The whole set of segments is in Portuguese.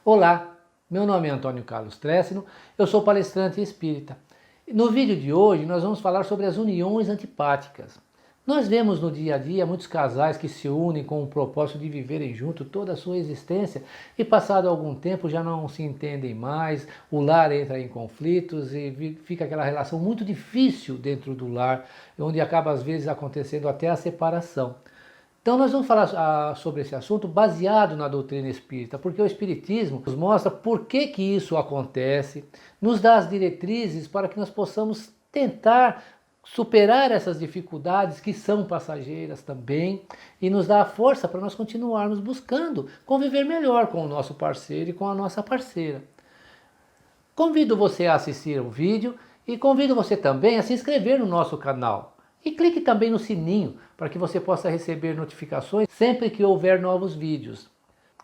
Olá, meu nome é Antônio Carlos Tressino, eu sou palestrante espírita. No vídeo de hoje nós vamos falar sobre as uniões antipáticas. Nós vemos no dia a dia muitos casais que se unem com o propósito de viverem junto toda a sua existência e passado algum tempo já não se entendem mais, o lar entra em conflitos e fica aquela relação muito difícil dentro do lar, onde acaba às vezes acontecendo até a separação. Então nós vamos falar sobre esse assunto baseado na doutrina espírita, porque o espiritismo nos mostra por que isso acontece, nos dá as diretrizes para que nós possamos tentar superar essas dificuldades que são passageiras também e nos dá a força para nós continuarmos buscando conviver melhor com o nosso parceiro e com a nossa parceira. Convido você a assistir o vídeo e convido você também a se inscrever no nosso canal. E clique também no sininho para que você possa receber notificações sempre que houver novos vídeos.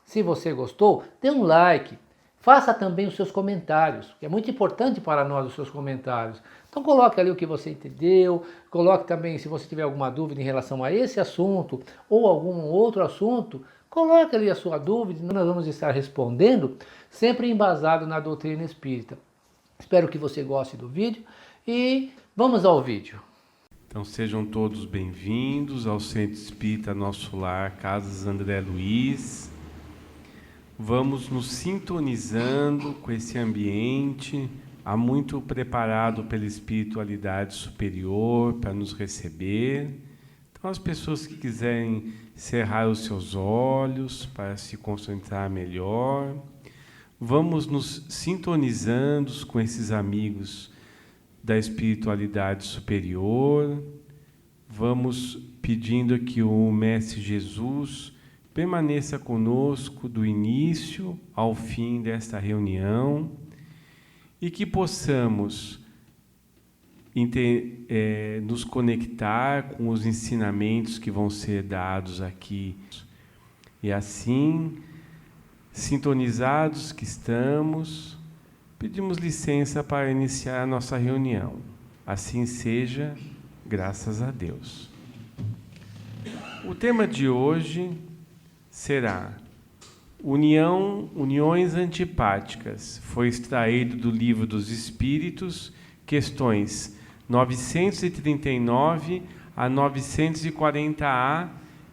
Se você gostou, dê um like. Faça também os seus comentários, que é muito importante para nós os seus comentários. Então coloque ali o que você entendeu, coloque também se você tiver alguma dúvida em relação a esse assunto ou algum outro assunto, coloque ali a sua dúvida, nós vamos estar respondendo, sempre embasado na doutrina espírita. Espero que você goste do vídeo e vamos ao vídeo. Então sejam todos bem-vindos ao Centro Espírita Nosso Lar, Casas André Luiz. Vamos nos sintonizando com esse ambiente, há muito preparado pela espiritualidade superior para nos receber. Então as pessoas que quiserem cerrar os seus olhos para se concentrar melhor, vamos nos sintonizando com esses amigos da espiritualidade superior, vamos pedindo que o Mestre Jesus permaneça conosco do início ao fim desta reunião e que possamos nos conectar com os ensinamentos que vão ser dados aqui. E assim, sintonizados que estamos, pedimos licença para iniciar a nossa reunião. Assim seja, graças a Deus. O tema de hoje será Uniões Antipáticas. Foi extraído do Livro dos Espíritos, questões 939 a 940A,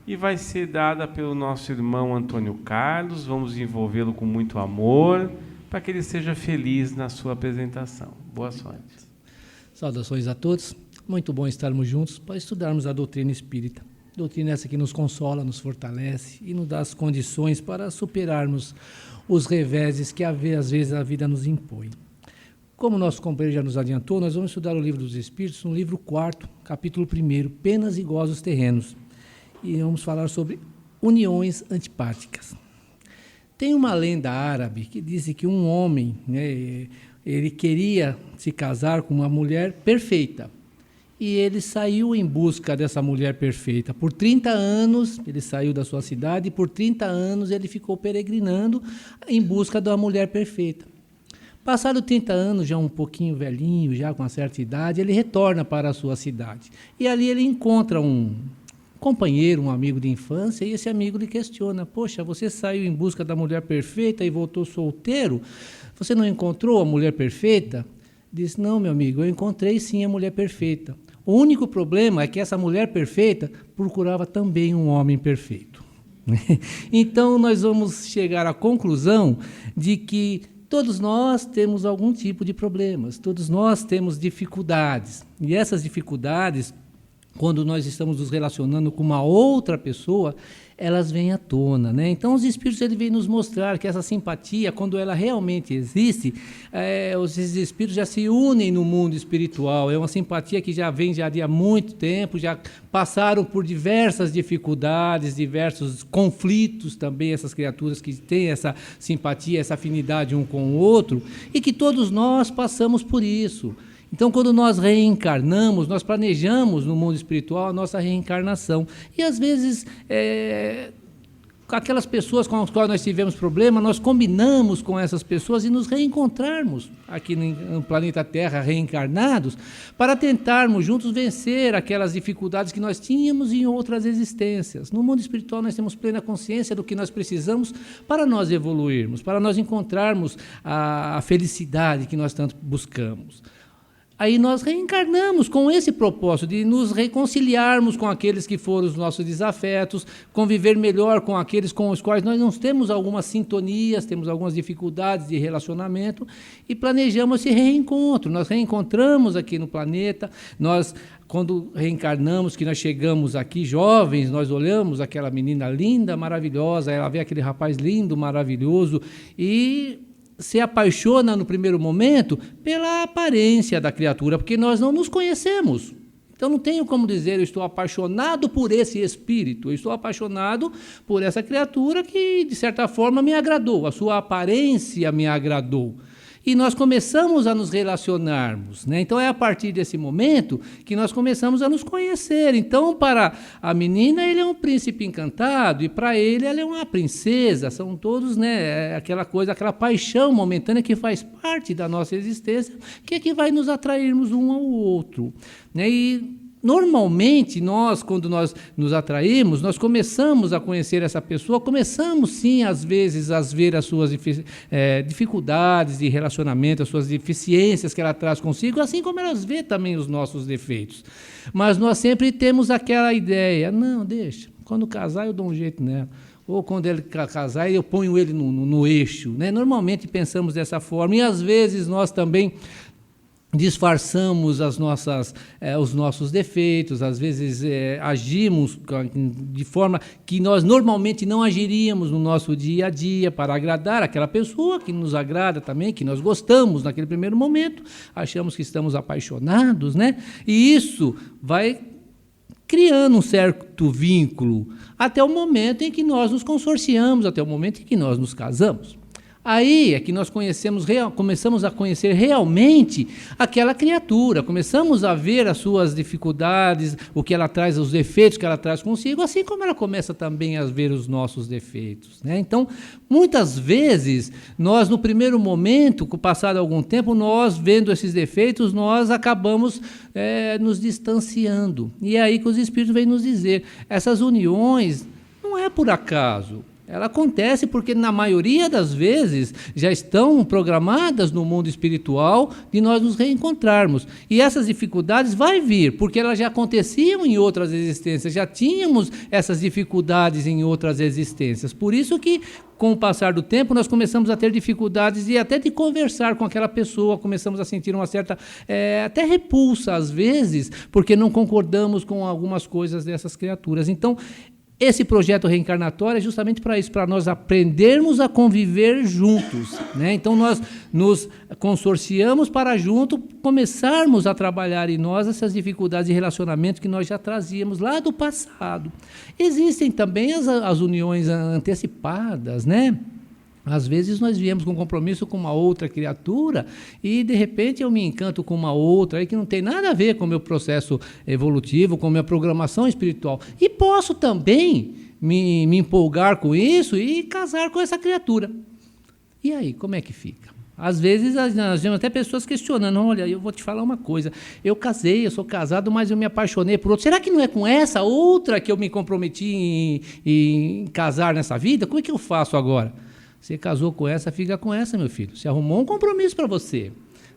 e vai ser dada pelo nosso irmão Antônio Carlos. Vamos envolvê-lo com muito amor, para que ele seja feliz na sua apresentação. Boa sorte. Saudações a todos. Muito bom estarmos juntos para estudarmos a doutrina espírita. Doutrina essa que nos consola, nos fortalece e nos dá as condições para superarmos os reveses que às vezes a vida nos impõe. Como o nosso companheiro já nos adiantou, nós vamos estudar o Livro dos Espíritos, no livro 4º, capítulo 1º, Penas e Gozos Terrenos. E vamos falar sobre uniões antipáticas. Tem uma lenda árabe que diz que um homem, ele queria se casar com uma mulher perfeita. E ele saiu em busca dessa mulher perfeita. Por 30 anos, ele saiu da sua cidade e por 30 anos ele ficou peregrinando em busca da mulher perfeita. Passado 30 anos, já um pouquinho velhinho, já com uma certa idade, ele retorna para a sua cidade. E ali ele encontra um companheiro, um amigo de infância, e esse amigo lhe questiona: poxa, você saiu em busca da mulher perfeita e voltou solteiro? Você não encontrou a mulher perfeita? Diz: não, meu amigo, eu encontrei sim a mulher perfeita. O único problema é que essa mulher perfeita procurava também um homem perfeito. Então nós vamos chegar à conclusão de que todos nós temos algum tipo de problemas, todos nós temos dificuldades, e essas dificuldades, quando nós estamos nos relacionando com uma outra pessoa, elas vêm à tona, né? Então os espíritos vêm nos mostrar que essa simpatia, quando ela realmente existe, os espíritos já se unem no mundo espiritual. É uma simpatia que já vem de há muito tempo, já passaram por diversas dificuldades, diversos conflitos também, essas criaturas que têm essa simpatia, essa afinidade um com o outro, e que todos nós passamos por isso. Então, quando nós reencarnamos, nós planejamos no mundo espiritual a nossa reencarnação. E, às vezes, aquelas pessoas com as quais nós tivemos problema, nós combinamos com essas pessoas e nos reencontrarmos aqui no planeta Terra, reencarnados, para tentarmos juntos vencer aquelas dificuldades que nós tínhamos em outras existências. No mundo espiritual nós temos plena consciência do que nós precisamos para nós evoluirmos, para nós encontrarmos a felicidade que nós tanto buscamos. Aí nós reencarnamos com esse propósito de nos reconciliarmos com aqueles que foram os nossos desafetos, conviver melhor com aqueles com os quais nós não temos algumas sintonias, temos algumas dificuldades de relacionamento e planejamos esse reencontro. Nós reencontramos aqui no planeta, quando reencarnamos, que nós chegamos aqui jovens, nós olhamos aquela menina linda, maravilhosa, ela vê aquele rapaz lindo, maravilhoso e se apaixona no primeiro momento pela aparência da criatura, porque nós não nos conhecemos. Então não tenho como dizer, eu estou apaixonado por esse espírito, eu estou apaixonado por essa criatura que, de certa forma, me agradou, a sua aparência me agradou. E nós começamos a nos relacionarmos, né? Então é a partir desse momento que nós começamos a nos conhecer. Então, para a menina, ele é um príncipe encantado, e para ele, ela é uma princesa. São todos, né, aquela coisa, aquela paixão momentânea que faz parte da nossa existência, que é que vai nos atrairmos um ao outro, né? E normalmente, quando nós nos atraímos, nós começamos a conhecer essa pessoa, começamos, sim, às vezes, a ver as suas dificuldades de relacionamento, as suas deficiências que ela traz consigo, assim como elas vê também os nossos defeitos. Mas nós sempre temos aquela ideia, não, deixa, quando casar eu dou um jeito nela. Ou quando ele casar, eu ponho ele no eixo, né? Normalmente pensamos dessa forma, e às vezes nós também disfarçamos os nossos defeitos, às vezes agimos de forma que nós normalmente não agiríamos no nosso dia a dia para agradar aquela pessoa que nos agrada também, que nós gostamos naquele primeiro momento, achamos que estamos apaixonados, né? E isso vai criando um certo vínculo até o momento em que nós nos consorciamos, até o momento em que nós nos casamos. Aí é que nós começamos a conhecer realmente aquela criatura, começamos a ver as suas dificuldades, o que ela traz, os defeitos que ela traz consigo, assim como ela começa também a ver os nossos defeitos, né? Então, muitas vezes, nós no primeiro momento, com o passar de algum tempo, nós vendo esses defeitos, nós acabamos nos distanciando. E é aí que os Espíritos vêm nos dizer, essas uniões não é por acaso. Ela acontece porque, na maioria das vezes, já estão programadas no mundo espiritual de nós nos reencontrarmos. E essas dificuldades vão vir, porque elas já aconteciam em outras existências, já tínhamos essas dificuldades em outras existências. Por isso que, com o passar do tempo, nós começamos a ter dificuldades até de conversar com aquela pessoa, começamos a sentir uma certa, até repulsa, às vezes, porque não concordamos com algumas coisas dessas criaturas. Então, esse projeto reencarnatório é justamente para isso, para nós aprendermos a conviver juntos, né? Então, nós nos consorciamos para junto começarmos a trabalhar em nós essas dificuldades de relacionamento que nós já trazíamos lá do passado. Existem também as uniões antecipadas, né? Às vezes nós viemos com compromisso com uma outra criatura e, de repente, eu me encanto com uma outra aí que não tem nada a ver com o meu processo evolutivo, com a minha programação espiritual. E posso também me empolgar com isso e casar com essa criatura. E aí, como é que fica? Às vezes nós vemos até pessoas questionando, olha, eu vou te falar uma coisa, eu casei, eu sou casado, mas eu me apaixonei por outro. Será que não é com essa outra que eu me comprometi em casar nessa vida? Como é que eu faço agora? Você casou com essa, fica com essa, meu filho. Você arrumou um compromisso para você,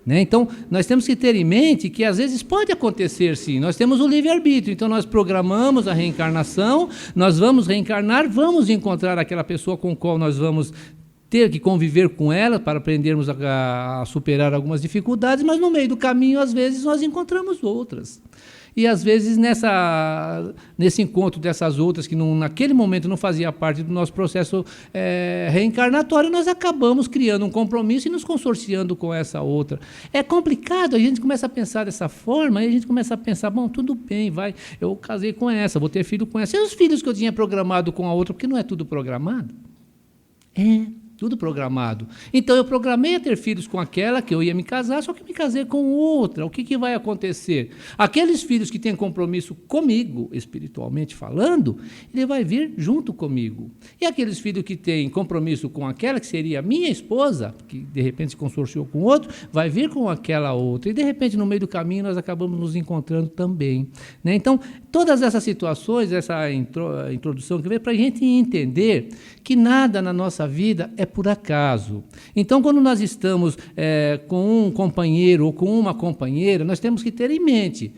né? Então, nós temos que ter em mente que, às vezes, pode acontecer, sim. Nós temos o livre-arbítrio. Então, nós programamos a reencarnação, nós vamos reencarnar, vamos encontrar aquela pessoa com a qual nós vamos ter que conviver com ela para aprendermos a superar algumas dificuldades, mas, no meio do caminho, às vezes, nós encontramos outras. E, às vezes, nesse encontro dessas outras, que naquele momento não fazia parte do nosso processo reencarnatório, nós acabamos criando um compromisso e nos consorciando com essa outra. É complicado, a gente começa a pensar dessa forma, e a gente começa a pensar, bom, tudo bem, eu casei com essa, vou ter filho com essa. E os filhos que eu tinha programado com a outra, porque não é tudo programado? Tudo programado. Então, eu programei a ter filhos com aquela que eu ia me casar, só que me casei com outra. O que vai acontecer? Aqueles filhos que têm compromisso comigo, espiritualmente falando, ele vai vir junto comigo. E aqueles filhos que têm compromisso com aquela que seria minha esposa, que de repente se consorciou com outro, vai vir com aquela outra. E de repente, no meio do caminho, nós acabamos nos encontrando também. Né? Então, todas essas situações, essa introdução que veio para a gente entender que nada na nossa vida é por acaso. Então, quando nós estamos com um companheiro ou com uma companheira, nós temos que ter em mente,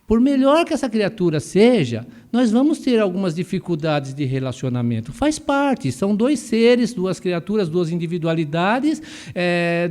por melhor que essa criatura seja, nós vamos ter algumas dificuldades de relacionamento. Faz parte, são dois seres, duas criaturas, duas individualidades,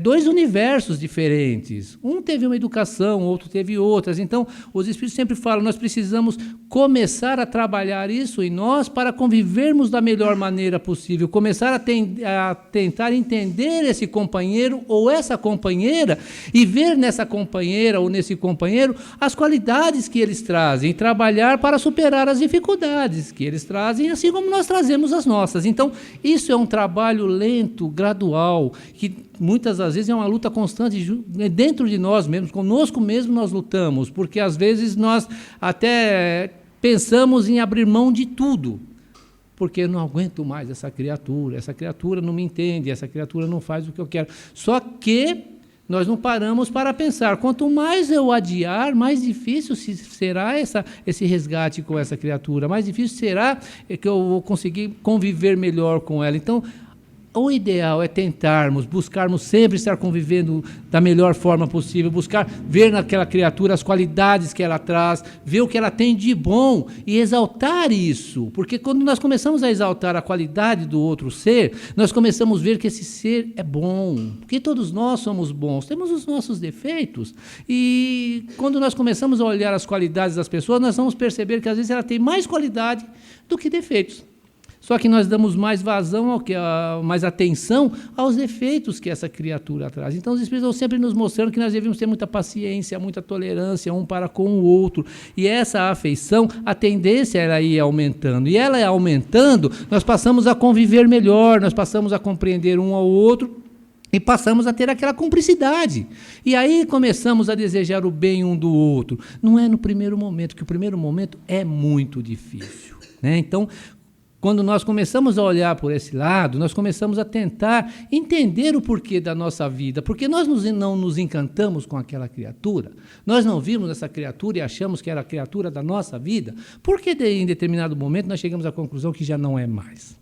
dois universos diferentes. Um teve uma educação, outro teve outras. Então, os Espíritos sempre falam, nós precisamos começar a trabalhar isso em nós para convivermos da melhor maneira possível, começar a tentar entender esse companheiro ou essa companheira e ver nessa companheira ou nesse companheiro as qualidades que eles trazem e trabalhar para superar as dificuldades que eles trazem, assim como nós trazemos as nossas. Então, isso é um trabalho lento, gradual, que muitas das vezes é uma luta constante dentro de nós mesmos, conosco mesmo nós lutamos, porque às vezes nós até pensamos em abrir mão de tudo, porque eu não aguento mais essa criatura não me entende, essa criatura não faz o que eu quero. Só que nós não paramos para pensar, quanto mais eu adiar, mais difícil será esse resgate com essa criatura, mais difícil será que eu vou conseguir conviver melhor com ela. Então, o ideal é buscarmos sempre estar convivendo da melhor forma possível, buscar ver naquela criatura as qualidades que ela traz, ver o que ela tem de bom e exaltar isso. Porque quando nós começamos a exaltar a qualidade do outro ser, nós começamos a ver que esse ser é bom, porque todos nós somos bons, temos os nossos defeitos. E quando nós começamos a olhar as qualidades das pessoas, nós vamos perceber que às vezes ela tem mais qualidade do que defeitos. Só que nós damos mais vazão, mais atenção aos defeitos que essa criatura traz. Então, os Espíritos estão sempre nos mostrando que nós devemos ter muita paciência, muita tolerância um para com o outro. E essa afeição, a tendência é ela ir aumentando. E ela aumentando, nós passamos a conviver melhor, nós passamos a compreender um ao outro, e passamos a ter aquela cumplicidade. E aí começamos a desejar o bem um do outro. Não é no primeiro momento, que o primeiro momento é muito difícil. Né? Então, quando nós começamos a olhar por esse lado, nós começamos a tentar entender o porquê da nossa vida, porque nós não nos encantamos com aquela criatura, nós não vimos essa criatura e achamos que era a criatura da nossa vida, porque em determinado momento nós chegamos à conclusão que já não é mais.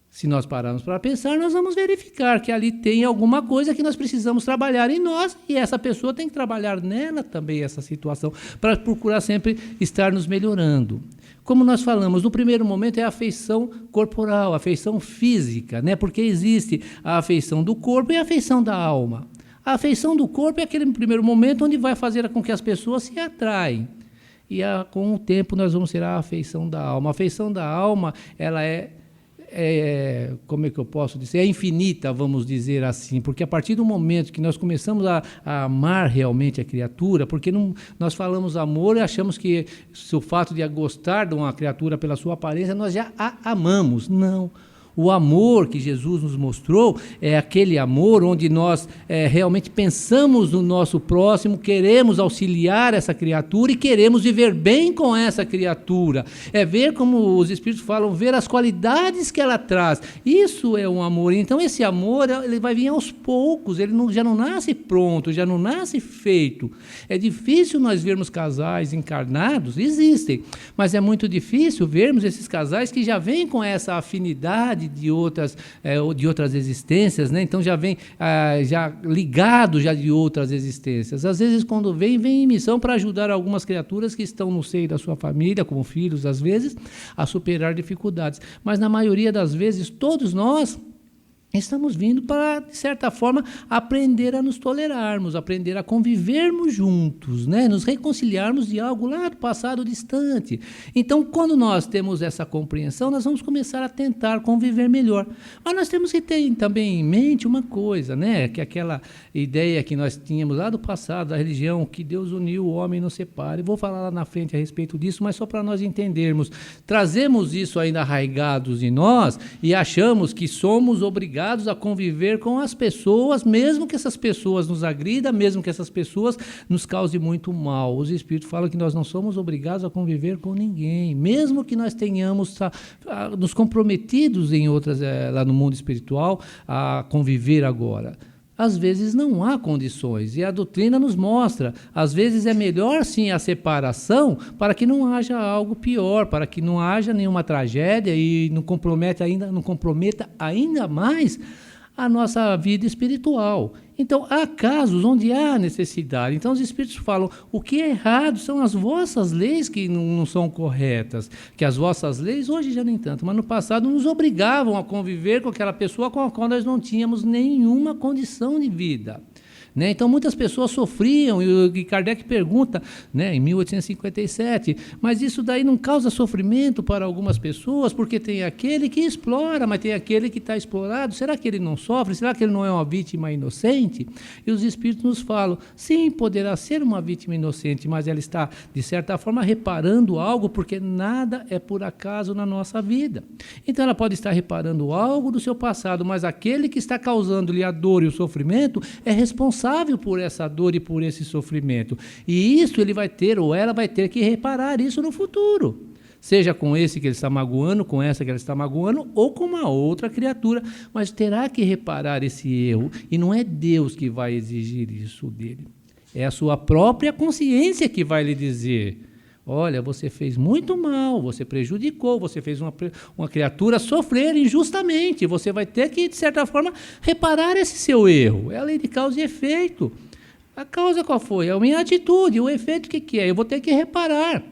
Se nós pararmos para pensar, nós vamos verificar que ali tem alguma coisa que nós precisamos trabalhar em nós e essa pessoa tem que trabalhar nela também, essa situação, para procurar sempre estar nos melhorando. Como nós falamos, no primeiro momento é a afeição corporal, a afeição física, né? Porque existe a afeição do corpo e a afeição da alma. A afeição do corpo é aquele primeiro momento onde vai fazer com que as pessoas se atraem. E com o tempo nós vamos ter a afeição da alma. A afeição da alma, ela como é que eu posso dizer? É infinita, vamos dizer assim, porque a partir do momento que nós começamos a amar realmente a criatura, porque nós falamos amor e achamos que o fato de gostar de uma criatura pela sua aparência, nós já a amamos. Não. O amor que Jesus nos mostrou é aquele amor onde nós realmente pensamos no nosso próximo, queremos auxiliar essa criatura e queremos viver bem com essa criatura. É ver, como os Espíritos falam, ver as qualidades que ela traz. Isso é um amor. Então, esse amor ele vai vir aos poucos, ele já não nasce pronto, já não nasce feito. É difícil nós vermos casais encarnados, existem, mas é muito difícil vermos esses casais que já vêm com essa afinidade de outras existências, né? Então já vem já ligado já de outras existências. Às vezes, quando vem em missão para ajudar algumas criaturas que estão no seio da sua família, como filhos, às vezes, a superar dificuldades. Mas, na maioria das vezes, todos nós estamos vindo para, de certa forma, aprender a nos tolerarmos, aprender a convivermos juntos, né? Nos reconciliarmos de algo lá do passado distante. Então, quando nós temos essa compreensão, nós vamos começar a tentar conviver melhor. Mas nós temos que ter também em mente uma coisa, né? Que aquela ideia que nós tínhamos lá do passado, da religião, que Deus uniu o homem e não separa. Eu vou falar lá na frente a respeito disso, mas só para nós entendermos. Trazemos isso ainda arraigados em nós e achamos que somos obrigados obrigados a conviver com as pessoas, mesmo que essas pessoas nos agridam, mesmo que essas pessoas nos causem muito mal. Os Espíritos falam que nós não somos obrigados a conviver com ninguém, mesmo que nós tenhamos nos comprometidos em outras, lá no mundo espiritual, a conviver agora. Às vezes não há condições, e a doutrina nos mostra, às vezes é melhor sim a separação para que não haja algo pior, para que não haja nenhuma tragédia e não comprometa ainda mais a nossa vida espiritual. Então, há casos onde há necessidade. Então, os Espíritos falam, o que é errado são as vossas leis que não são corretas, que as vossas leis, hoje já nem tanto, mas no passado nos obrigavam a conviver com aquela pessoa com a qual nós não tínhamos nenhuma condição de vida. Né? Então, muitas pessoas sofriam, e Kardec pergunta, né, em 1857, mas isso daí não causa sofrimento para algumas pessoas, porque tem aquele que explora, mas tem aquele que está explorado. Será que ele não sofre? Será que ele não é uma vítima inocente? E os Espíritos nos falam, sim, poderá ser uma vítima inocente, mas ela está, de certa forma, reparando algo, porque nada é por acaso na nossa vida. Então, ela pode estar reparando algo do seu passado, mas aquele que está causando-lhe a dor e o sofrimento é responsável por essa dor e por esse sofrimento. E isso ele vai ter, ou ela vai ter que reparar isso no futuro. Seja com esse que ele está magoando, com essa que ele está magoando, ou com uma outra criatura. Mas terá que reparar esse erro. E não é Deus que vai exigir isso dele. É a sua própria consciência que vai lhe dizer: olha, você fez muito mal, você prejudicou, você fez uma criatura sofrer injustamente. Você vai ter que, de certa forma, reparar esse seu erro. É a lei de causa e efeito. A causa qual foi? A minha atitude. O efeito, o que é? Eu vou ter que reparar.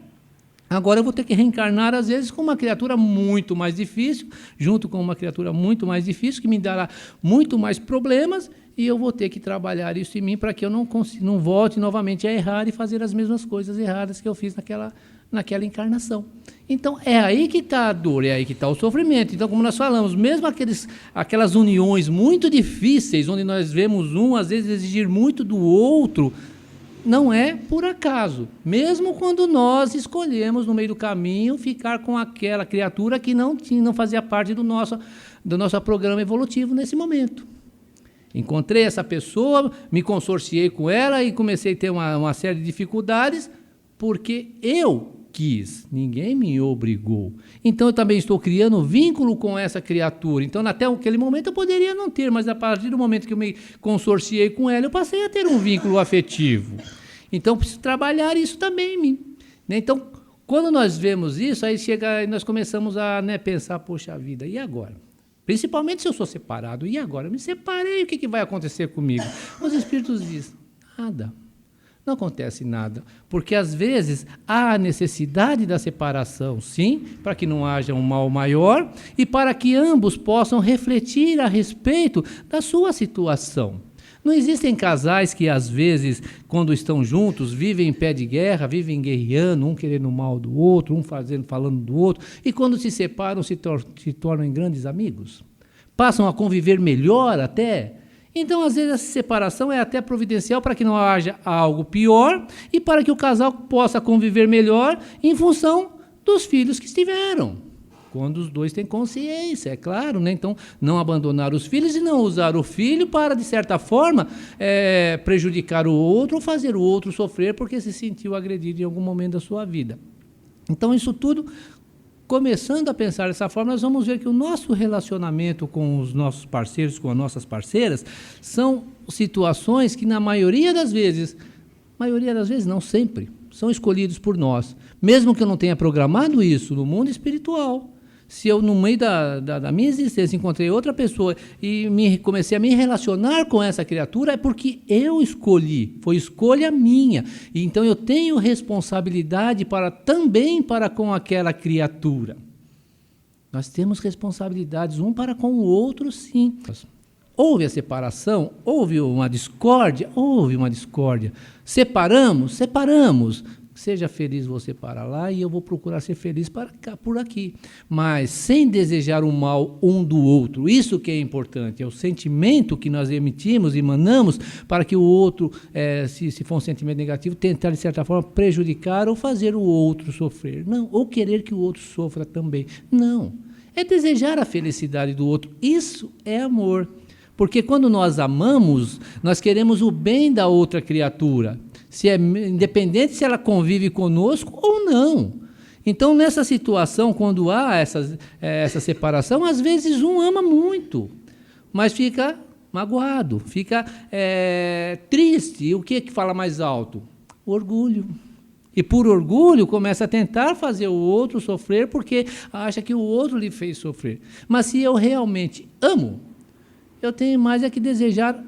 Agora eu vou ter que reencarnar, às vezes, com uma criatura muito mais difícil, junto com uma criatura muito mais difícil, que me dará muito mais problemas, e eu vou ter que trabalhar isso em mim para que eu não volte novamente a errar e fazer as mesmas coisas erradas que eu fiz naquela encarnação. Então, é aí que está a dor, é aí que está o sofrimento. Então, como nós falamos, mesmo aquelas uniões muito difíceis, onde nós vemos um, às vezes, exigir muito do outro, não é por acaso. Mesmo quando nós escolhemos, no meio do caminho, ficar com aquela criatura que não fazia parte do nosso programa evolutivo nesse momento. Encontrei essa pessoa, me consorciei com ela e comecei a ter uma série de dificuldades, porque eu quis, ninguém me obrigou. Então, eu também estou criando vínculo com essa criatura. Então, até aquele momento eu poderia não ter, mas a partir do momento que eu me consorciei com ela, eu passei a ter um vínculo afetivo. Então, preciso trabalhar isso também em mim. Né? Então, quando nós vemos isso, aí nós começamos a pensar, poxa vida, e agora? Principalmente se eu sou separado. E agora? Eu me separei, o que vai acontecer comigo? Os Espíritos dizem, nada. Não acontece nada, porque às vezes há a necessidade da separação, sim, para que não haja um mal maior e para que ambos possam refletir a respeito da sua situação. Não existem casais que, às vezes, quando estão juntos, vivem em pé de guerra, vivem guerreando, um querendo o mal do outro, um falando do outro, e quando se separam, se tornam grandes amigos. Passam a conviver melhor até. Então, às vezes, essa separação é até providencial para que não haja algo pior e para que o casal possa conviver melhor em função dos filhos que tiveram. Quando os dois têm consciência, é claro, né? Então, não abandonar os filhos e não usar o filho para, de certa forma, prejudicar o outro ou fazer o outro sofrer porque se sentiu agredido em algum momento da sua vida. Então, isso tudo, começando a pensar dessa forma, nós vamos ver que o nosso relacionamento com os nossos parceiros, com as nossas parceiras, são situações que, na maioria das vezes não sempre, são escolhidos por nós. Mesmo que eu não tenha programado isso no mundo espiritual, se eu, no meio da minha existência, encontrei outra pessoa e comecei a me relacionar com essa criatura, é porque eu escolhi, foi escolha minha. E então eu tenho responsabilidade também para com aquela criatura. Nós temos responsabilidades um para com o outro, sim. Houve a separação, houve uma discórdia. Separamos. Seja feliz você para lá e eu vou procurar ser feliz por aqui. Mas sem desejar o mal um do outro. Isso que é importante, é o sentimento que nós emanamos para que o outro, se for um sentimento negativo, tentar de certa forma prejudicar ou fazer o outro sofrer. Não, ou querer que o outro sofra também. Não. é desejar a felicidade do outro. Isso é amor. Porque quando nós amamos, nós queremos o bem da outra criatura, independente se ela convive conosco ou não. Então, nessa situação, quando há essa separação, às vezes um ama muito, mas fica magoado, fica triste. E o que fala mais alto? O orgulho. E por orgulho começa a tentar fazer o outro sofrer porque acha que o outro lhe fez sofrer. Mas se eu realmente amo, eu tenho mais é que desejar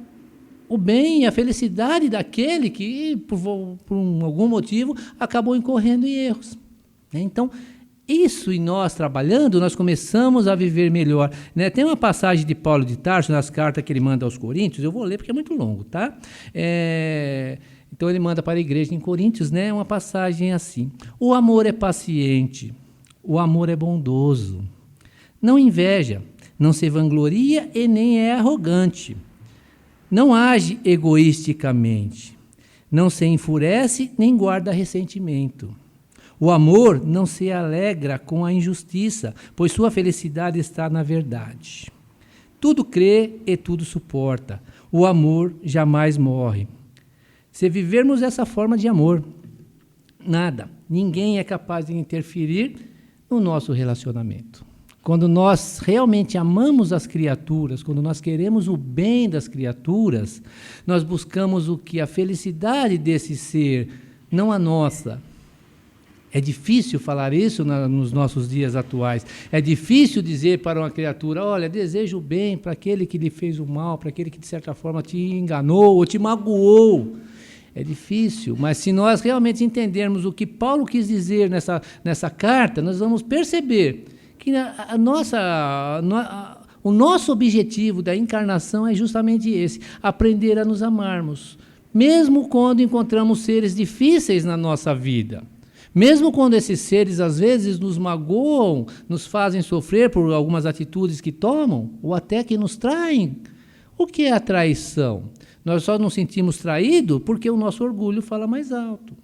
o bem e a felicidade daquele que, por algum motivo, acabou incorrendo em erros. Então, isso em nós trabalhando, nós começamos a viver melhor. Né? Tem uma passagem de Paulo de Tarso, nas cartas que ele manda aos Coríntios, eu vou ler porque é muito longo, tá? Então ele manda para a igreja em Coríntios, né, uma passagem assim: o amor é paciente, o amor é bondoso, não inveja, não se vangloria e nem é arrogante, não age egoisticamente, não se enfurece nem guarda ressentimento. O amor não se alegra com a injustiça, pois sua felicidade está na verdade. Tudo crê e tudo suporta. O amor jamais morre. Se vivermos essa forma de amor, ninguém é capaz de interferir no nosso relacionamento. Quando nós realmente amamos as criaturas, quando nós queremos o bem das criaturas, nós buscamos o que? A felicidade desse ser, não a nossa. É difícil falar isso nos nossos dias atuais. É difícil dizer para uma criatura: olha, desejo o bem para aquele que lhe fez o mal, para aquele que de certa forma te enganou ou te magoou. É difícil, mas se nós realmente entendermos o que Paulo quis dizer nessa carta, nós vamos perceber que o nosso objetivo da encarnação é justamente esse: aprender a nos amarmos, mesmo quando encontramos seres difíceis na nossa vida. Mesmo quando esses seres, às vezes, nos magoam, nos fazem sofrer por algumas atitudes que tomam, ou até que nos traem. O que é a traição? Nós só nos sentimos traídos porque o nosso orgulho fala mais alto.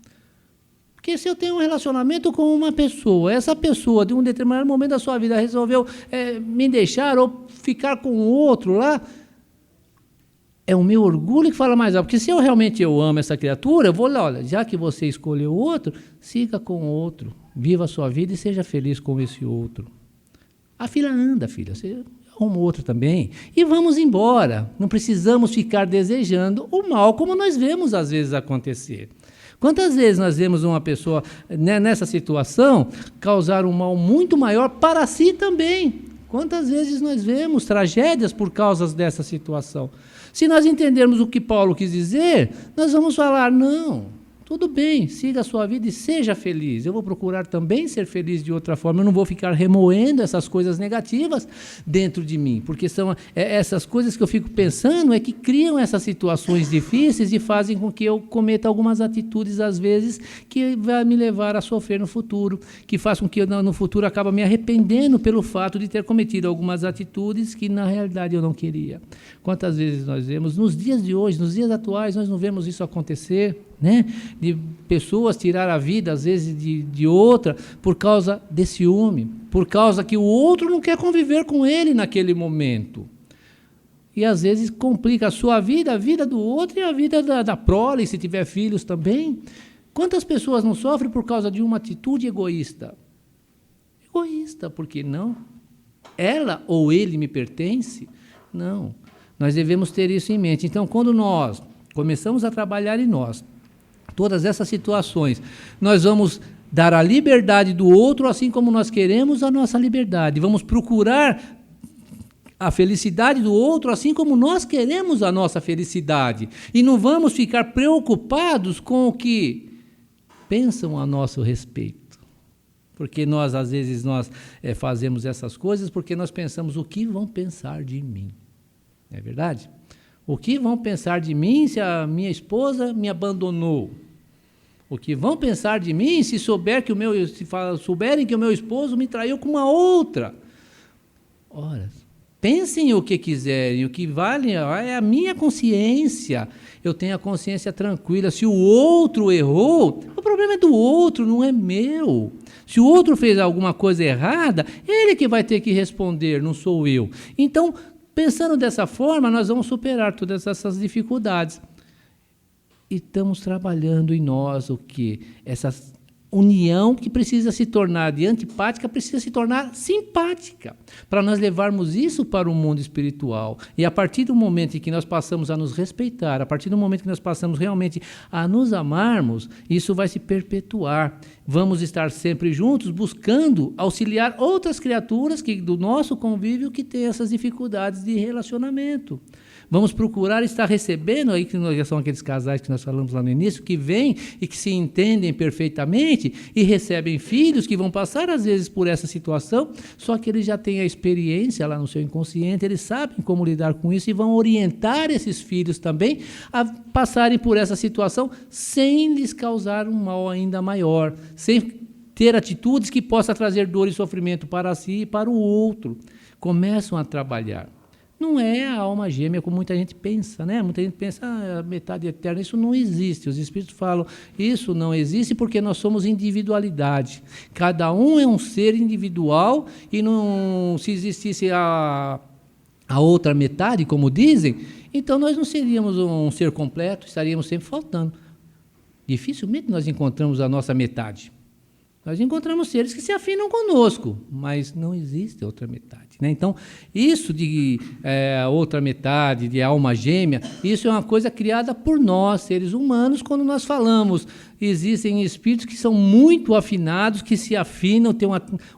Porque se eu tenho um relacionamento com uma pessoa, essa pessoa, de um determinado momento da sua vida, resolveu me deixar ou ficar com o outro lá, é o meu orgulho que fala mais alto. Porque se eu realmente amo essa criatura, eu vou lá, olha, já que você escolheu o outro, siga com o outro, viva a sua vida e seja feliz com esse outro. A fila anda, filha, você arruma outro também. E vamos embora. Não precisamos ficar desejando o mal, como nós vemos às vezes acontecer. Quantas vezes nós vemos uma pessoa, né, nessa situação causar um mal muito maior para si também? Quantas vezes nós vemos tragédias por causa dessa situação? Se nós entendermos o que Paulo quis dizer, nós vamos falar: não, tudo bem, siga a sua vida e seja feliz. Eu vou procurar também ser feliz de outra forma. Eu não vou ficar remoendo essas coisas negativas dentro de mim, porque são essas coisas que eu fico pensando que criam essas situações difíceis e fazem com que eu cometa algumas atitudes, às vezes, que vai me levar a sofrer no futuro, que faz com que eu, no futuro, acabe me arrependendo pelo fato de ter cometido algumas atitudes que, na realidade, eu não queria. Quantas vezes nós vemos, nos dias de hoje, nos dias atuais, nós não vemos isso acontecer, né? De pessoas tirar a vida, às vezes, de outra, por causa de ciúme, por causa que o outro não quer conviver com ele naquele momento. E, às vezes, complica a sua vida, a vida do outro e a vida da prole, se tiver filhos também. Quantas pessoas não sofrem por causa de uma atitude egoísta? Egoísta, porque não? Ela ou ele me pertence? Não. Nós devemos ter isso em mente. Então, quando nós começamos a trabalhar em nós, todas essas situações, nós vamos dar a liberdade do outro, assim como nós queremos a nossa liberdade. Vamos procurar a felicidade do outro, assim como nós queremos a nossa felicidade. E não vamos ficar preocupados com o que pensam a nosso respeito. Porque nós, às vezes, fazemos essas coisas porque nós pensamos: o que vão pensar de mim? Não é verdade? O que vão pensar de mim se a minha esposa me abandonou? O que vão pensar de mim se souberem que o meu esposo me traiu com uma outra? Ora, Pensem o que quiserem, o que vale é a minha consciência. Eu tenho a consciência tranquila. Se o outro errou, o problema é do outro, não é meu. Se o outro fez alguma coisa errada, ele que vai ter que responder, não sou eu. Então, pensando dessa forma, nós vamos superar todas essas dificuldades. E estamos trabalhando em nós o quê? Essa união que precisa se tornar de antipática, precisa se tornar simpática, para nós levarmos isso para o mundo espiritual. E a partir do momento em que nós passamos a nos respeitar, a partir do momento que nós passamos realmente a nos amarmos, isso vai se perpetuar. Vamos estar sempre juntos, buscando auxiliar outras criaturas do nosso convívio que têm essas dificuldades de relacionamento. Vamos procurar estar recebendo, aí que são aqueles casais que nós falamos lá no início, que vêm e que se entendem perfeitamente e recebem filhos que vão passar às vezes por essa situação, só que eles já têm a experiência lá no seu inconsciente, eles sabem como lidar com isso e vão orientar esses filhos também a passarem por essa situação sem lhes causar um mal ainda maior, sem ter atitudes que possam trazer dor e sofrimento para si e para o outro. Começam a trabalhar. Não é a alma gêmea como muita gente pensa, né? Muita gente pensa, a metade eterna, isso não existe. Os espíritos falam, isso não existe porque nós somos individualidade. Cada um é um ser individual e não, se existisse a outra metade, como dizem, então nós não seríamos um ser completo, estaríamos sempre faltando. Dificilmente nós encontramos a nossa metade. Nós encontramos seres que se afinam conosco, mas não existe outra metade, né? Então, isso de outra metade, de alma gêmea, isso é uma coisa criada por nós, seres humanos, quando nós falamos. Existem espíritos que são muito afinados, que se afinam, têm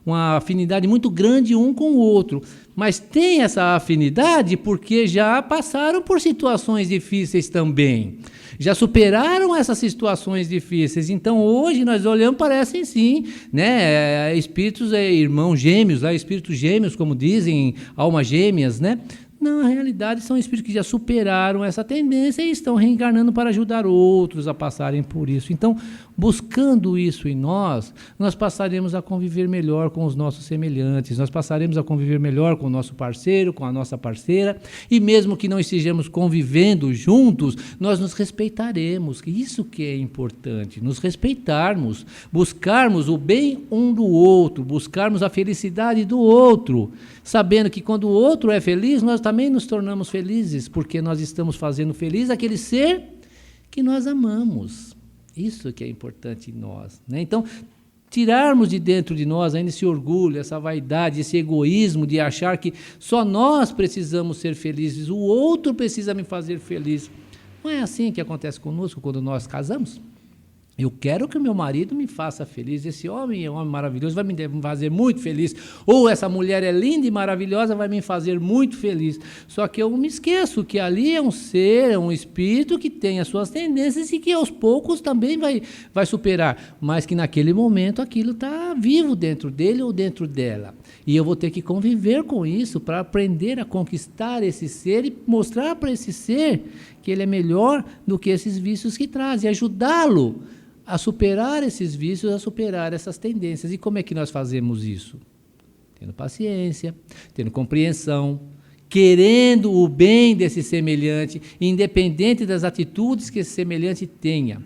uma afinidade muito grande um com o outro. Mas tem essa afinidade porque já passaram por situações difíceis também. Já superaram essas situações difíceis. Então, hoje, nós olhamos, parecem sim, né? Espíritos, irmãos gêmeos, espíritos gêmeos, como dizem, almas gêmeas, né? Não, na realidade, são espíritos que já superaram essa tendência e estão reencarnando para ajudar outros a passarem por isso. Então, buscando isso em nós, nós passaremos a conviver melhor com os nossos semelhantes, nós passaremos a conviver melhor com o nosso parceiro, com a nossa parceira, e mesmo que não estejamos convivendo juntos, nós nos respeitaremos. Isso que é importante, nos respeitarmos, buscarmos o bem um do outro, buscarmos a felicidade do outro, sabendo que quando o outro é feliz, nós também nos tornamos felizes, porque nós estamos fazendo feliz aquele ser que nós amamos. Isso que é importante em nós, né? Então, tirarmos de dentro de nós ainda esse orgulho, essa vaidade, esse egoísmo de achar que só nós precisamos ser felizes, o outro precisa me fazer feliz. Não é assim que acontece conosco quando nós casamos? Eu quero que o meu marido me faça feliz, esse homem é um homem maravilhoso, vai me fazer muito feliz, ou essa mulher é linda e maravilhosa, vai me fazer muito feliz. Só que eu me esqueço que ali é um ser, é um espírito que tem as suas tendências e que aos poucos também vai superar, mas que naquele momento aquilo está vivo dentro dele ou dentro dela. E eu vou ter que conviver com isso para aprender a conquistar esse ser e mostrar para esse ser que ele é melhor do que esses vícios que traz, e ajudá-lo a superar esses vícios, a superar essas tendências. E como é que nós fazemos isso? Tendo paciência, tendo compreensão, querendo o bem desse semelhante, independente das atitudes que esse semelhante tenha.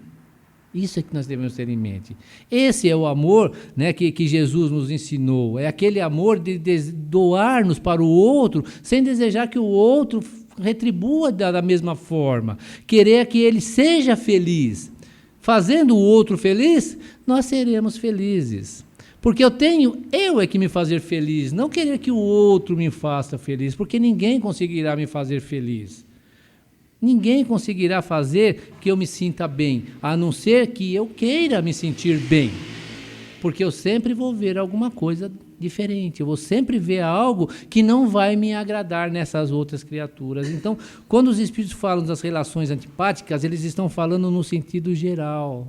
Isso é que nós devemos ter em mente. Esse é o amor, né, que Jesus nos ensinou. É aquele amor de doar-nos para o outro, sem desejar que o outro retribua da mesma forma. Querer que ele seja feliz. Fazendo o outro feliz, nós seremos felizes. Porque eu é que me fazer feliz, não querer que o outro me faça feliz, porque ninguém conseguirá me fazer feliz. Ninguém conseguirá fazer que eu me sinta bem, a não ser que eu queira me sentir bem. Porque eu sempre vou ver alguma coisa diferente, eu vou sempre ver algo que não vai me agradar nessas outras criaturas. Então, quando os espíritos falam das relações antipáticas, eles estão falando no sentido geral.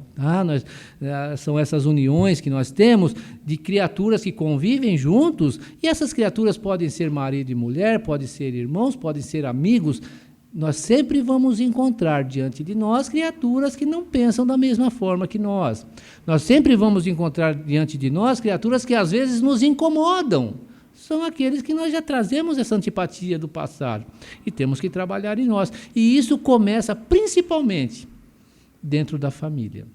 São essas uniões que nós temos de criaturas que convivem juntos, e essas criaturas podem ser marido e mulher, podem ser irmãos, podem ser amigos. Nós sempre vamos encontrar diante de nós criaturas que não pensam da mesma forma que nós. Nós sempre vamos encontrar diante de nós criaturas que às vezes nos incomodam. são aqueles que nós já trazemos essa antipatia do passado e temos que trabalhar em nós. E isso começa principalmente dentro da família,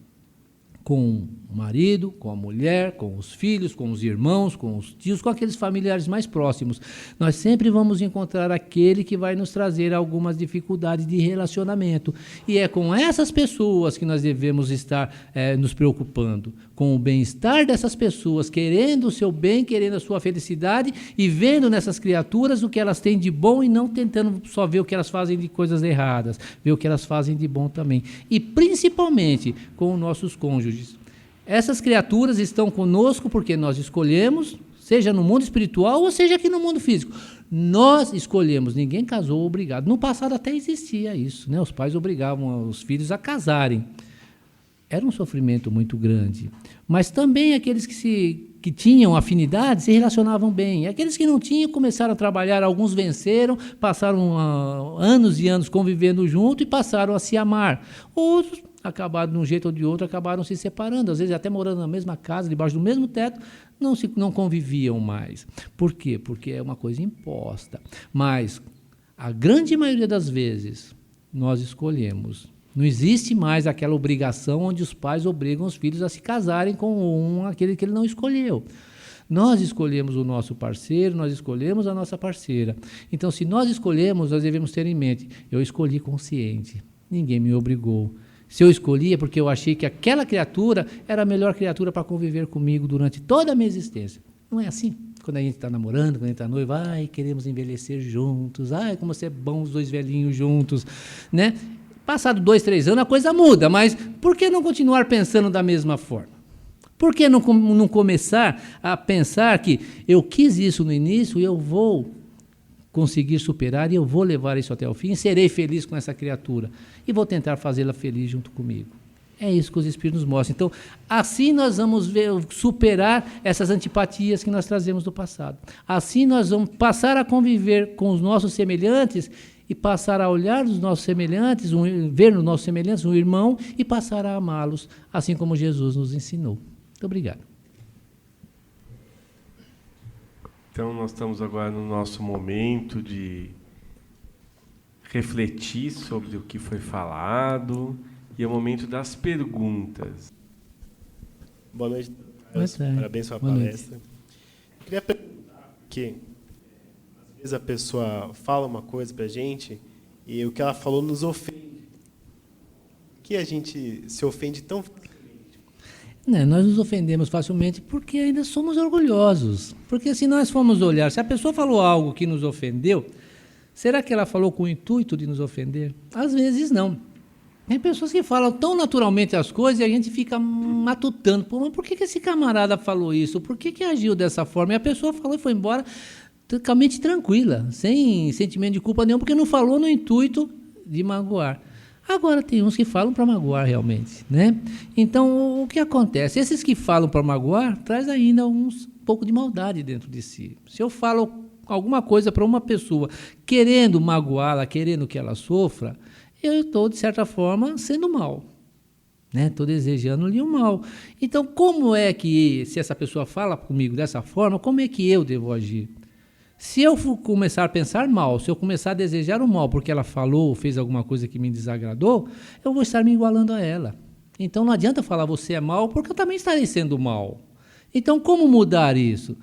com o marido, com a mulher, com os filhos, com os irmãos, com os tios, com aqueles familiares mais próximos. Nós sempre vamos encontrar aquele que vai nos trazer algumas dificuldades de relacionamento. E é com essas pessoas que nós devemos estar nos preocupando, com o bem-estar dessas pessoas, querendo o seu bem, querendo a sua felicidade e vendo nessas criaturas o que elas têm de bom e não tentando só ver o que elas fazem de coisas erradas, ver o que elas fazem de bom também. E principalmente com os nossos cônjuges. Essas criaturas estão conosco porque nós escolhemos, seja no mundo espiritual ou seja aqui no mundo físico. Nós escolhemos, ninguém casou obrigado. No passado até existia isso, né? Os pais obrigavam os filhos a casarem. Era um sofrimento muito grande. Mas também aqueles que tinham afinidade se relacionavam bem. Aqueles que não tinham começaram a trabalhar, alguns venceram, passaram anos e anos convivendo junto e passaram a se amar. Outros acabaram de um jeito ou de outro, acabaram se separando, às vezes até morando na mesma casa, debaixo do mesmo teto, não conviviam mais. Por quê? Porque é uma coisa imposta. Mas a grande maioria das vezes nós escolhemos. Não existe mais aquela obrigação onde os pais obrigam os filhos a se casarem com aquele que ele não escolheu. Nós escolhemos o nosso parceiro, nós escolhemos a nossa parceira. Então, se nós escolhemos, nós devemos ter em mente, eu escolhi consciente, ninguém me obrigou. Se eu escolhi é porque eu achei que aquela criatura era a melhor criatura para conviver comigo durante toda a minha existência. Não é assim? Quando a gente está namorando, quando a gente está noivo, queremos envelhecer juntos, como ser bom os dois velhinhos juntos, né? Passado 2, 3 anos a coisa muda, mas por que não continuar pensando da mesma forma? Por que não começar a pensar que eu quis isso no início e eu vou conseguir superar e eu vou levar isso até o fim e serei feliz com essa criatura e vou tentar fazê-la feliz junto comigo. É isso que os Espíritos nos mostram. Então, assim nós vamos superar essas antipatias que nós trazemos do passado. Assim nós vamos passar a conviver com os nossos semelhantes e passar a olhar os nossos semelhantes, ver nos nossos semelhantes um irmão e passar a amá-los, assim como Jesus nos ensinou. Muito obrigado. Então, nós estamos agora no nosso momento de refletir sobre o que foi falado e é o momento das perguntas. Boa noite. Parabéns pela palestra. Eu queria perguntar que às vezes a pessoa fala uma coisa para a gente e o que ela falou nos ofende. Por que a gente se ofende tão facilmente? Nós nos ofendemos facilmente porque ainda somos orgulhosos. Porque se nós formos olhar, se a pessoa falou algo que nos ofendeu, será que ela falou com o intuito de nos ofender? Às vezes não. Tem pessoas que falam tão naturalmente as coisas e a gente fica matutando. Mas por que esse camarada falou isso? Por que agiu dessa forma? E a pessoa falou e foi embora totalmente tranquila, sem sentimento de culpa nenhum, porque não falou no intuito de magoar. Agora, tem uns que falam para magoar realmente, né? Então, o que acontece? Esses que falam para magoar, traz ainda um pouco de maldade dentro de si. Se eu falo alguma coisa para uma pessoa, querendo magoá-la, querendo que ela sofra, eu estou, de certa forma, sendo mal. Estou desejando-lhe o mal. Então, como é que, se essa pessoa fala comigo dessa forma, como é que eu devo agir? Se eu começar a pensar mal, se eu começar a desejar o mal porque ela falou ou fez alguma coisa que me desagradou, eu vou estar me igualando a ela. Então não adianta falar você é mal, porque eu também estarei sendo mal. Então como mudar isso?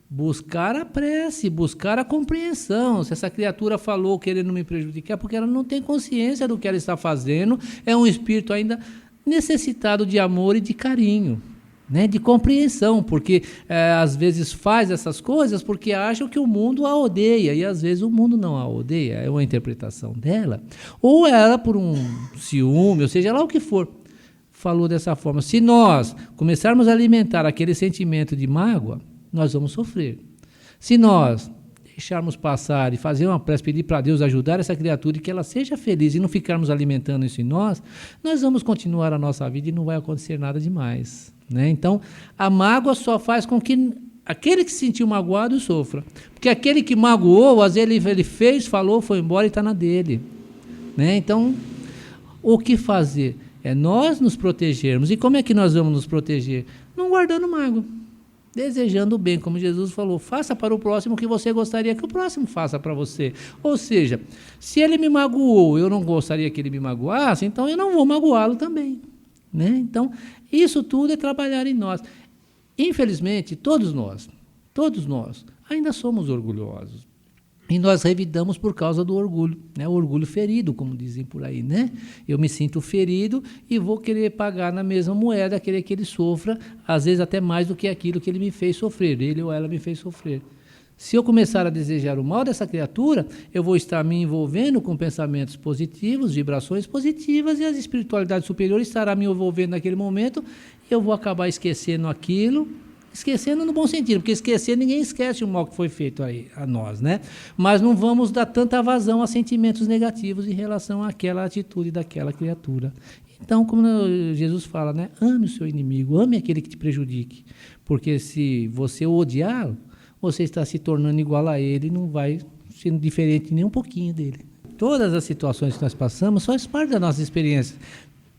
Buscar a prece, buscar a compreensão. Se essa criatura falou querendo me prejudicar, porque ela não tem consciência do que ela está fazendo, é um espírito ainda necessitado de amor e de carinho. De compreensão, porque às vezes faz essas coisas porque acham que o mundo a odeia, e às vezes o mundo não a odeia, é uma interpretação dela, ou ela por um ciúme, ou seja lá o que for, falou dessa forma. Se nós começarmos a alimentar aquele sentimento de mágoa, nós vamos sofrer. Se nós deixarmos passar e fazer uma prece, pedir para Deus ajudar essa criatura e que ela seja feliz e não ficarmos alimentando isso em nós vamos continuar a nossa vida e não vai acontecer nada demais. Então, a mágoa só faz com que aquele que se sentiu magoado sofra. Porque aquele que magoou, às vezes ele fez, falou, foi embora e está na dele. Então, o que fazer? É nós nos protegermos. E como é que nós vamos nos proteger? Não guardando mágoa. desejando o bem, como Jesus falou, faça para o próximo o que você gostaria que o próximo faça para você. Ou seja, se ele me magoou, eu não gostaria que ele me magoasse, então eu não vou magoá-lo também, né? Então, isso tudo é trabalhar em nós. Infelizmente, todos nós ainda somos orgulhosos. E nós revidamos por causa do orgulho, né? O orgulho ferido, como dizem por aí, né? Eu me sinto ferido e vou querer pagar na mesma moeda, querer que ele sofra, às vezes até mais do que aquilo que ele me fez sofrer, ele ou ela me fez sofrer. Se eu começar a desejar o mal dessa criatura, eu vou estar me envolvendo com pensamentos positivos, vibrações positivas, e a espiritualidade superior estará me envolvendo naquele momento, e eu vou acabar esquecendo aquilo. Esquecendo no bom sentido, porque esquecer, ninguém esquece o mal que foi feito a nós, né? Mas não vamos dar tanta vazão a sentimentos negativos em relação àquela atitude daquela criatura. Então, como Jesus fala, né? Ame o seu inimigo, ame aquele que te prejudique, porque se você o odiá-lo, você está se tornando igual a ele e não vai sendo diferente nem um pouquinho dele. Todas as situações que nós passamos faz parte da nossa experiência.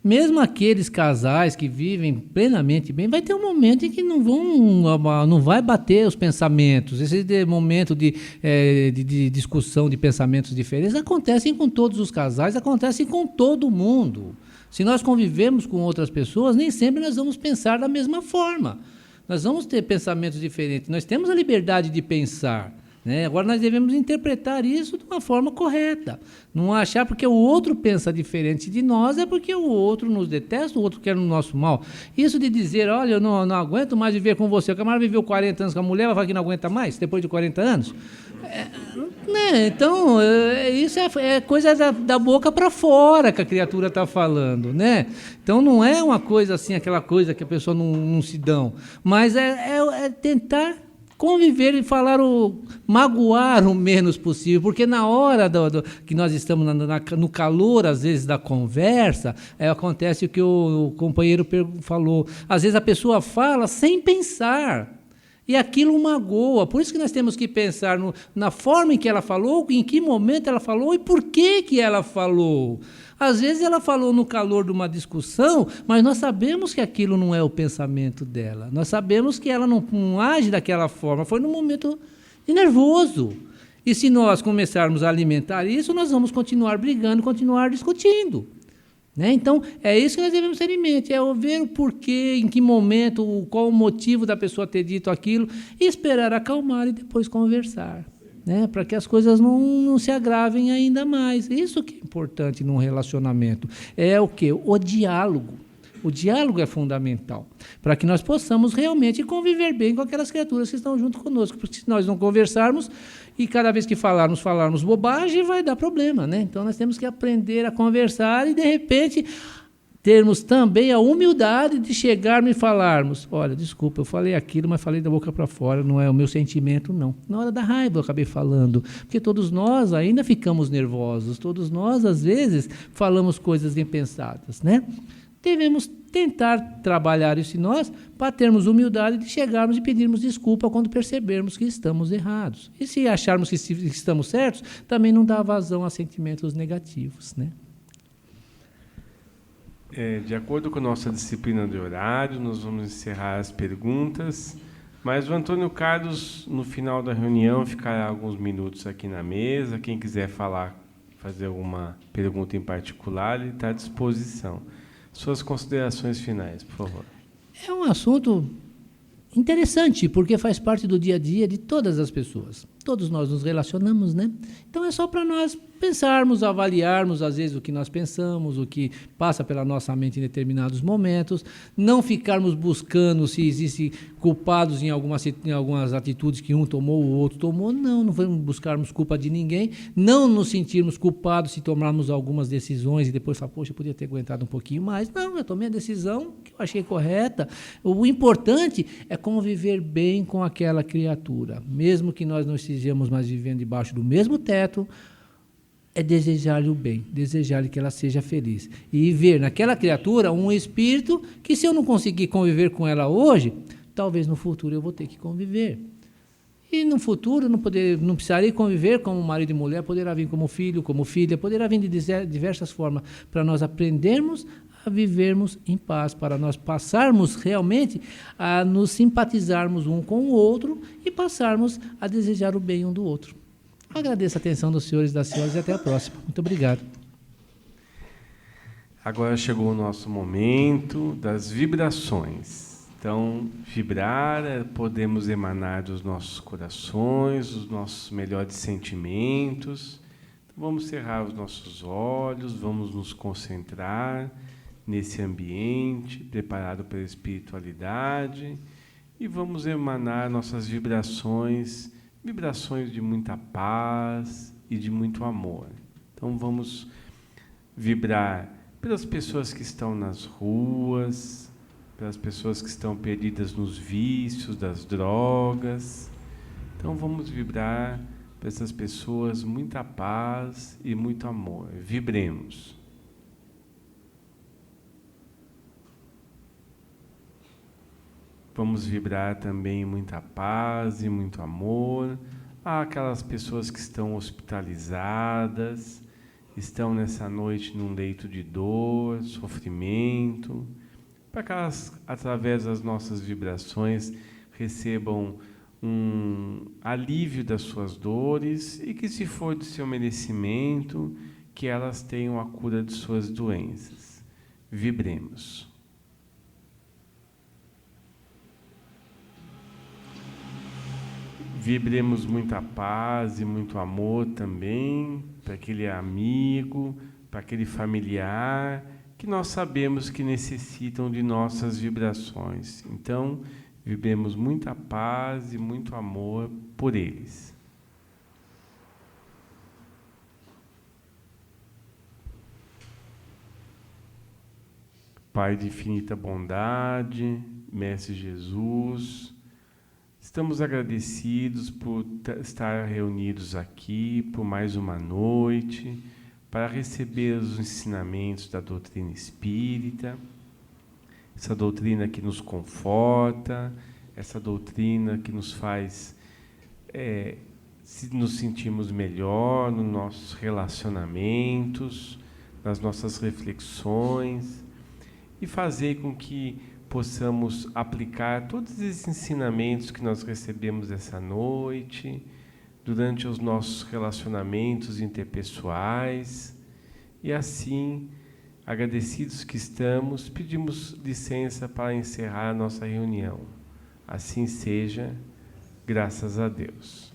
Mesmo aqueles casais que vivem plenamente bem, vai ter um momento em que não vai bater os pensamentos. Esse momento de discussão de pensamentos diferentes acontecem com todos os casais, acontecem com todo mundo. Se nós convivemos com outras pessoas, nem sempre nós vamos pensar da mesma forma. Nós vamos ter pensamentos diferentes. Nós temos a liberdade de pensar, né? Agora nós devemos interpretar isso de uma forma correta. Não achar porque o outro pensa diferente de nós é porque o outro nos detesta, o outro quer no nosso mal. Isso de dizer, olha, eu não aguento mais viver com você. O camarada viveu 40 anos com a mulher, vai falar que não aguenta mais, depois de 40 anos? Né? Então, isso é coisa da boca para fora que a criatura está falando, né? Então, não é uma coisa assim, aquela coisa que a pessoa não se dão, mas é tentar conviver e magoar o menos possível, porque na hora que nós estamos no calor, às vezes, da conversa, acontece o que o companheiro falou. Às vezes a pessoa fala sem pensar, e aquilo magoa. Por isso que nós temos que pensar na forma em que ela falou, em que momento ela falou e por que ela falou. Às vezes ela falou no calor de uma discussão, mas nós sabemos que aquilo não é o pensamento dela. Nós sabemos que ela não age daquela forma. Foi num momento de nervoso. E se nós começarmos a alimentar isso, nós vamos continuar brigando, continuar discutindo. Né? Então, é isso que nós devemos ter em mente, é ver o porquê, em que momento, qual o motivo da pessoa ter dito aquilo, e esperar acalmar e depois conversar. Né, para que as coisas não se agravem ainda mais. Isso que é importante num relacionamento. É o quê? O diálogo. O diálogo é fundamental para que nós possamos realmente conviver bem com aquelas criaturas que estão junto conosco. Porque se nós não conversarmos e cada vez que falarmos bobagem, vai dar problema. Né? Então nós temos que aprender a conversar e, de repente, termos também a humildade de chegarmos e falarmos, olha, desculpa, eu falei aquilo, mas falei da boca para fora, não é o meu sentimento, não. Na hora da raiva eu acabei falando, porque todos nós ainda ficamos nervosos, todos nós, às vezes, falamos coisas impensadas, né? Devemos tentar trabalhar isso em nós para termos humildade de chegarmos e pedirmos desculpa quando percebermos que estamos errados. E se acharmos que estamos certos, também não dá vazão a sentimentos negativos, né? De acordo com a nossa disciplina de horário, nós vamos encerrar as perguntas, mas o Antônio Carlos, no final da reunião, ficará alguns minutos aqui na mesa. Quem quiser fazer alguma pergunta em particular, ele está à disposição. Suas considerações finais, por favor. É um assunto interessante, porque faz parte do dia a dia de todas as pessoas. Todos nós nos relacionamos, né? Então é só para nós pensarmos, avaliarmos, às vezes, o que nós pensamos, o que passa pela nossa mente em determinados momentos, não ficarmos buscando se existem culpados em algumas atitudes que um tomou, o outro tomou. Não vamos buscarmos culpa de ninguém, não nos sentirmos culpados se tomarmos algumas decisões e depois falar, poxa, eu podia ter aguentado um pouquinho mais. Não, eu tomei a decisão que eu achei correta. O importante é conviver bem com aquela criatura, mesmo que nós não estejamos mais vivendo debaixo do mesmo teto, é desejar-lhe o bem, desejar-lhe que ela seja feliz. E ver naquela criatura um espírito que, se eu não conseguir conviver com ela hoje, talvez no futuro eu vou ter que conviver. E no futuro não precisarei conviver como marido e mulher, poderá vir como filho, como filha, poderá vir de diversas formas, para nós aprendermos a vivermos em paz, para nós passarmos realmente a nos simpatizarmos um com o outro e passarmos a desejar o bem um do outro. Agradeço a atenção dos senhores e das senhoras e até a próxima. Muito obrigado. Agora chegou o nosso momento das vibrações. Então, vibrar, podemos emanar dos nossos corações, os nossos melhores sentimentos. Então, vamos cerrar os nossos olhos, vamos nos concentrar nesse ambiente preparado pela espiritualidade e vamos emanar nossas vibrações, vibrações de muita paz e de muito amor. Então, vamos vibrar pelas pessoas que estão nas ruas, pelas pessoas que estão perdidas nos vícios, das drogas. Então vamos vibrar para essas pessoas muita paz e muito amor. Vibremos. Vamos vibrar também muita paz e muito amor àquelas pessoas que estão hospitalizadas, estão nessa noite num leito de dor, sofrimento, para que elas, através das nossas vibrações, recebam um alívio das suas dores e que, se for de seu merecimento, que elas tenham a cura de suas doenças. Vibremos. Vibremos muita paz e muito amor também para aquele amigo, para aquele familiar que nós sabemos que necessitam de nossas vibrações. Então, vibremos muita paz e muito amor por eles. Pai de infinita bondade, Mestre Jesus, estamos agradecidos por estar reunidos aqui por mais uma noite, para receber os ensinamentos da doutrina espírita, essa doutrina que nos conforta, essa doutrina que nos faz nos sentirmos melhor nos nossos relacionamentos, nas nossas reflexões, e fazer com que possamos aplicar todos esses ensinamentos que nós recebemos essa noite, durante os nossos relacionamentos interpessoais, e assim, agradecidos que estamos, pedimos licença para encerrar a nossa reunião. Assim seja, graças a Deus.